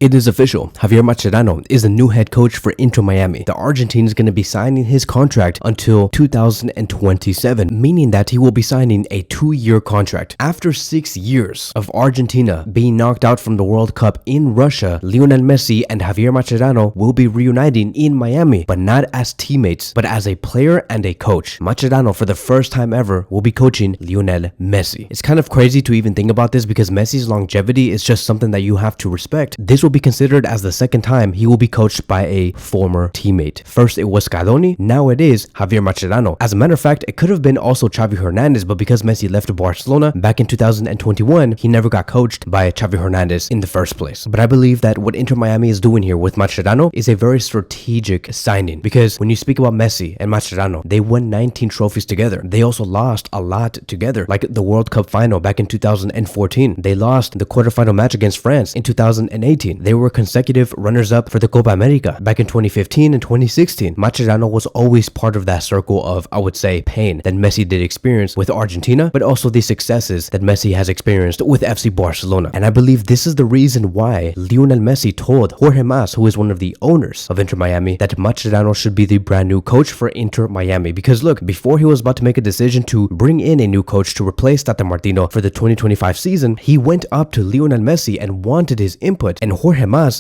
It is official. Javier Mascherano is the new head coach for Inter Miami. The Argentine is going to be signing his contract until 2027, meaning that he will be signing a 2-year contract. After 6 years of Argentina being knocked out from the World Cup in Russia, Lionel Messi and Javier Mascherano will be reuniting in Miami, but not as teammates, but as a player and a coach. Mascherano, for the first time ever, will be coaching Lionel Messi. It's kind of crazy to even think about this because Messi's longevity is just something that you have to respect. This will be considered as the second time he will be coached by a former teammate. First it was Scaloni, now it is Javier Mascherano. As a matter of fact, it could have been also Xavi Hernandez, but because Messi left Barcelona back in 2021, he never got coached by Xavi Hernandez in the first place. But I believe that what Inter Miami is doing here with Mascherano is a very strategic signing, because when you speak about Messi and Mascherano, they won 19 trophies together. They also lost a lot together, like the World Cup final back in 2014. They lost the quarterfinal match against France in 2018. They were consecutive runners-up for the Copa America back in 2015 and 2016. Macherano was always part of that circle of, I would say, pain that Messi did experience with Argentina, but also the successes that Messi has experienced with FC Barcelona. And I believe this is the reason why Lionel Messi told Jorge, who is one of the owners of Inter Miami, that Macherano should be the brand new coach for Inter Miami. Because look, before he was about to make a decision to bring in a new coach to replace Tata Martino for the 2025 season, he went up to Lionel Messi and wanted his input, and Jorge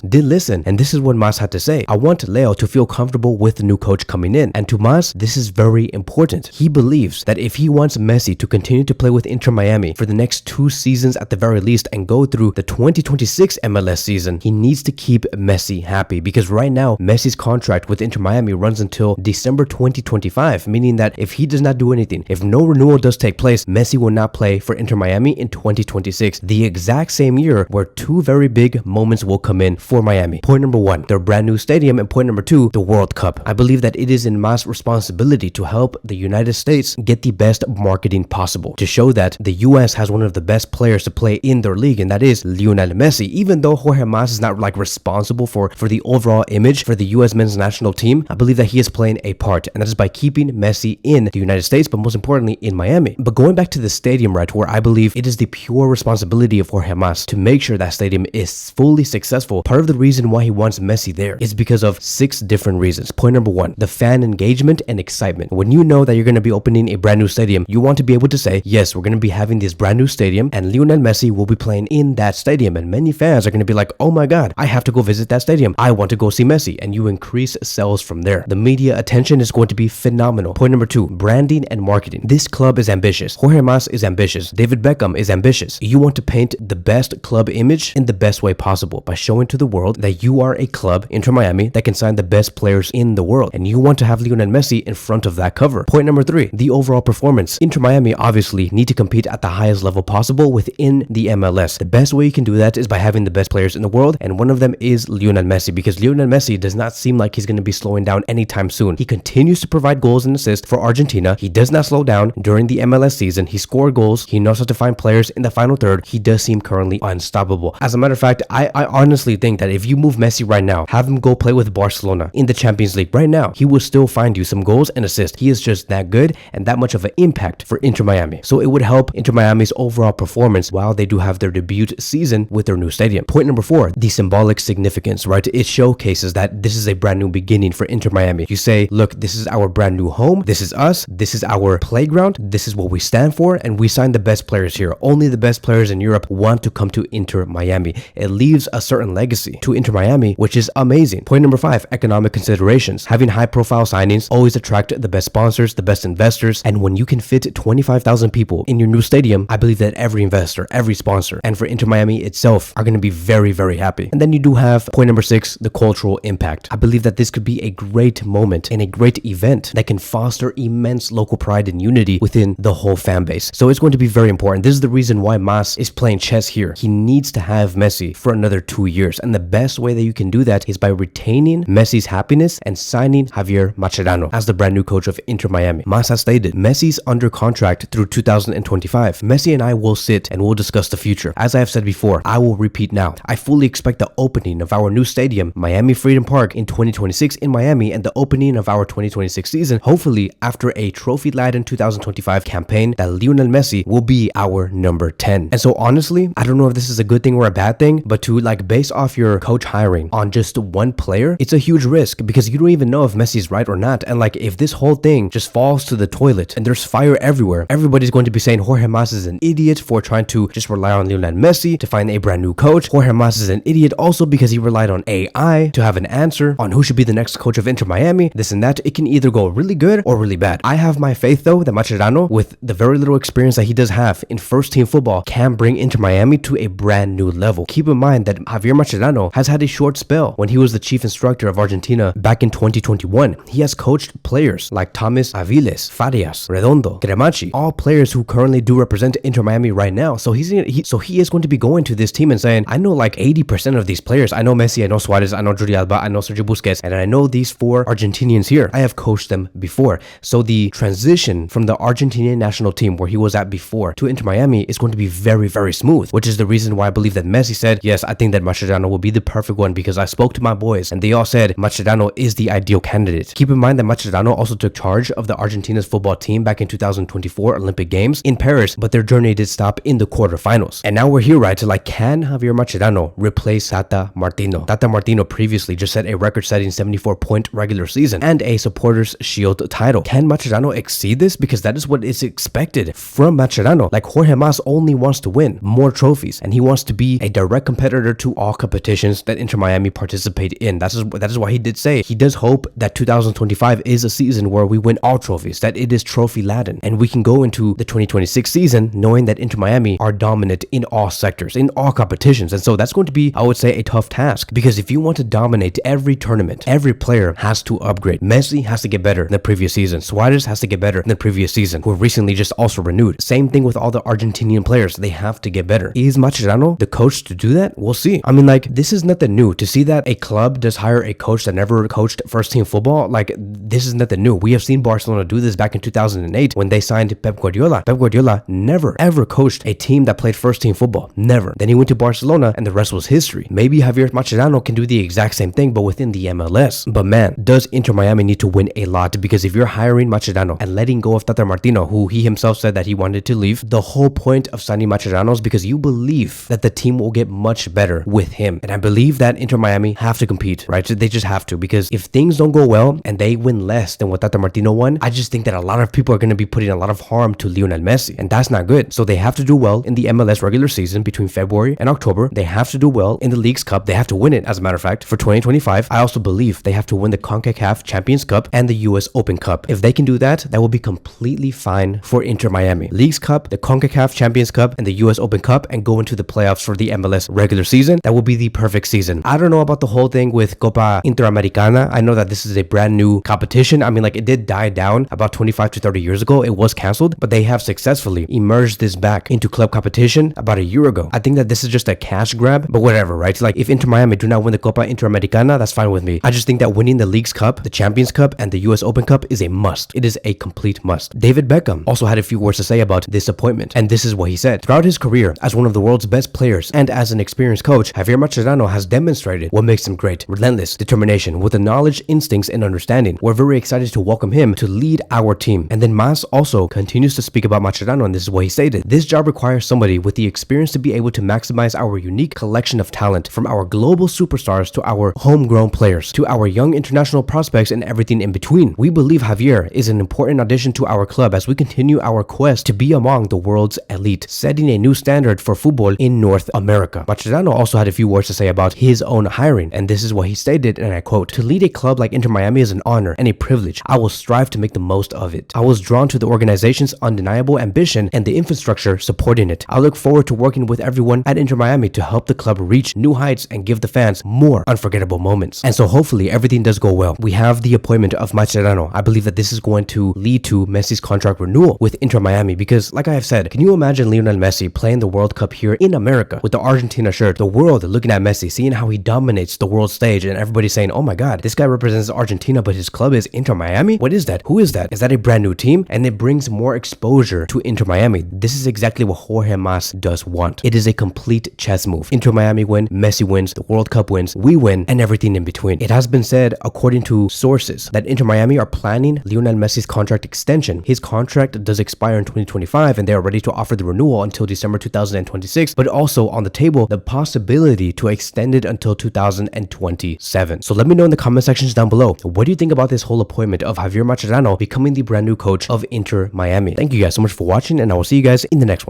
did listen, and this is what Mas had to say. I want Leo to feel comfortable with the new coach coming in, and to Mas, this is very important. He believes that if he wants Messi to continue to play with Inter Miami for the next 2 seasons at the very least and go through the 2026 MLS season, he needs to keep Messi happy, because right now Messi's contract with Inter Miami runs until December 2025, meaning that if he does not do anything, if no renewal does take place, Messi will not play for Inter Miami in 2026, the exact same year where 2 very big moments will come in for Miami. Point number 1, their brand new stadium, and point number 2, the World Cup. I believe that it is in Mas' responsibility to help the United States get the best marketing possible, to show that the US has one of the best players to play in their league, and that is Lionel Messi. Even though Jorge Mas is not like responsible for the overall image for the US men's national team, I believe that he is playing a part, and that is by keeping Messi in the United States, but most importantly in Miami. But going back to the stadium, right, where I believe it is the pure responsibility of Jorge Mas to make sure that stadium is fully successful. Part of the reason why he wants Messi there is because of 6 different reasons. Point number 1, the fan engagement and excitement. When you know that you're going to be opening a brand new stadium, you want to be able to say, yes, we're going to be having this brand new stadium and Lionel Messi will be playing in that stadium, and many fans are going to be like, oh my god, I have to go visit that stadium, I want to go see Messi, and you increase sales from there. The media attention is going to be phenomenal. Point number 2, branding and marketing. This club is ambitious. Jorge Mas is ambitious. David Beckham is ambitious. You want to paint the best club image in the best way possible by showing to the world that you are a club, Inter Miami, that can sign the best players in the world, and you want to have Lionel Messi in front of that cover. Point number 3, the overall performance. Inter Miami obviously need to compete at the highest level possible within the MLS. The best way you can do that is by having the best players in the world, and one of them is Lionel Messi, because Lionel Messi does not seem like he's going to be slowing down anytime soon. He continues to provide goals and assists for Argentina. He does not slow down during the MLS season. He scored goals. He knows how to find players in the final third. He does seem currently unstoppable. As a matter of fact, I honestly think that if you move Messi right now, have him go play with Barcelona in the Champions League right now, he will still find you some goals and assists. He is just that good and that much of an impact for Inter Miami. So it would help Inter Miami's overall performance while they do have their debut season with their new stadium. Point number 4, the symbolic significance, right? It showcases that this is a brand new beginning for Inter Miami. You say, look, this is our brand new home. This is us. This is our playground. This is what we stand for, and we sign the best players here. Only the best players in Europe want to come to Inter Miami. It leaves a certain legacy to Inter Miami, which is amazing. Point number 5, economic considerations. Having high profile signings always attract the best sponsors, the best investors, and when you can fit 25,000 people in your new stadium, I believe that every investor, every sponsor, and for Inter Miami itself are going to be very, very happy. And then you do have point number 6, the cultural impact. I believe that this could be a great moment and a great event that can foster immense local pride and unity within the whole fan base. So it's going to be very important. This is the reason why Mas is playing chess here. He needs to have Messi for another 2 years, and the best way that you can do that is by retaining Messi's happiness and signing Javier Mascherano as the brand new coach of Inter Miami. Mas has stated, Messi's under contract through 2025. Messi and I will sit and we'll discuss the future. As I have said before, I will repeat now, I fully expect the opening of our new stadium, Miami Freedom Park, in 2026 in Miami, and the opening of our 2026 season, hopefully after a trophy-laden 2025 campaign, that Lionel Messi will be our number 10. And so honestly, I don't know if this is a good thing or a bad thing, but to like base off your coach hiring on just one player, it's a huge risk because you don't even know if Messi's right or not. And like, if this whole thing just falls to the toilet and there's fire everywhere, everybody's going to be saying Jorge Mas is an idiot for trying to just rely on Lionel Messi to find a brand new coach. Jorge Mas is an idiot also because he relied on AI to have an answer on who should be the next coach of Inter Miami. This and that. It can either go really good or really bad. I have my faith though that Macherano, with the very little experience that he does have in first team football, can bring Inter Miami to a brand new level. Keep in mind that Javier Mascherano has had a short spell when he was the chief instructor of Argentina back in 2021. He has coached players like Thomas Aviles, Farias, Redondo, Cremachi, all players who currently do represent Inter Miami right now. So he is going to be going to this team and saying, I know like 80% of these players. I know Messi, I know Suarez, I know Jordi Alba, I know Sergio Busquets, and I know these 4 Argentinians here. I have coached them before. So the transition from the Argentinian national team where he was at before to Inter Miami is going to be very, very smooth, which is the reason why I believe that Messi said, yes, I think that Mascherano will be the perfect one because I spoke to my boys and they all said Mascherano is the ideal candidate. Keep in mind that Mascherano also took charge of the Argentina's football team back in 2024 Olympic Games in Paris, but their journey did stop in the quarterfinals. And now we're here, right? So like, can Javier Mascherano replace Tata Martino? Tata Martino previously just set a record-setting 74-point regular season and a Supporters Shield title. Can Mascherano exceed this? Because that is what is expected from Mascherano. Like, Jorge Mas only wants to win more trophies and he wants to be a direct competitor to all competitions that Inter Miami participate in. That is why he did say he does hope that 2025 is a season where we win all trophies, that it is trophy laden, and we can go into the 2026 season knowing that Inter Miami are dominant in all sectors, in all competitions. And so that's going to be, I would say, a tough task, because if you want to dominate every tournament, every player has to upgrade. Messi has to get better than the previous season. Suarez has to get better than the previous season, who recently just also renewed. Same thing with all the Argentinian players. They have to get better. Is Macherano the coach to do that? We'll see. I mean, like, this is nothing new. To see that a club does hire a coach that never coached first team football, like, this is nothing new. We have seen Barcelona do this back in 2008 when they signed Pep Guardiola. Pep Guardiola never ever coached a team that played first team football. Never. Then he went to Barcelona and the rest was history. Maybe Javier Mascherano can do the exact same thing, but within the MLS. But man, does Inter Miami need to win a lot? Because if you're hiring Mascherano and letting go of Tata Martino, who he himself said that he wanted to leave, the whole point of signing Mascherano is because you believe that the team will get much better with him. And I believe that Inter Miami have to compete, right? They just have to, because if things don't go well and they win less than what Tata Martino won, I just think that a lot of people are going to be putting a lot of harm to Lionel Messi, and that's not good. So they have to do well in the MLS regular season between February and October. They have to do well in the Leagues Cup. They have to win it, as a matter of fact, for 2025. I also believe they have to win the CONCACAF Champions Cup and the US Open Cup. If they can do that, that will be completely fine for Inter Miami. Leagues Cup, the CONCACAF Champions Cup, and the US Open Cup, and go into the playoffs for the MLS regular season. That will be the perfect season. I don't know about the whole thing with Copa Interamericana. I know that this is a brand new competition. I mean, like, it did die down about 25 to 30 years ago. It was canceled, but they have successfully emerged this back into club competition about a year ago. I think that this is just a cash grab, but whatever, right? Like, if Inter Miami do not win the Copa Interamericana, that's fine with me. I just think that winning the Leagues Cup, the Champions Cup, and the US Open Cup is a must. It is a complete must. David Beckham also had a few words to say about this appointment, and this is what he said. Throughout his career as one of the world's best players and as an experienced coach, Javier Mascherano has demonstrated what makes him great: relentless determination with the knowledge, instincts, and understanding. We're very excited to welcome him to lead our team. And then Mas also continues to speak about Macherano, and this is what he stated: this job requires somebody with the experience to be able to maximize our unique collection of talent, from our global superstars to our homegrown players to our young international prospects and everything in between. We believe Javier is an important addition to our club as we continue our quest to be among the world's elite, setting a new standard for football in North America. Macherano also had a few words to say about his own hiring, and this is what he stated, and I quote: to lead a club like Inter Miami is an honor and a privilege. I will strive to make the most of it. I was drawn to the organization's undeniable ambition and the infrastructure supporting it. I look forward to working with everyone at Inter Miami to help the club reach new heights and give the fans more unforgettable moments. And so hopefully everything does go well. We have the appointment of Macherano. I believe that this is going to lead to Messi's contract renewal with Inter Miami, because like I have said, can you imagine Lionel Messi playing the World Cup here in America with the Argentina shirt, the world looking at Messi, seeing how he dominates the world stage, and everybody saying, oh my god, this guy represents Argentina but his club is Inter Miami? What is that? Who is that? Is that a brand new team? And it brings more exposure to Inter Miami. This is exactly what Jorge Mas does want. It is a complete chess move. Inter Miami win, Messi wins, the World Cup wins, we win, and everything in between. It has been said, according to sources, that Inter Miami are planning Lionel Messi's contract extension. His contract does expire in 2025 and they are ready to offer the renewal until December 2026, but also on the table, the possibility possibility to extend it until 2027. So let me know in the comment sections down below, what do you think about this whole appointment of Javier Mascherano becoming the brand new coach of Inter Miami? Thank you guys so much for watching, and I will see you guys in the next one.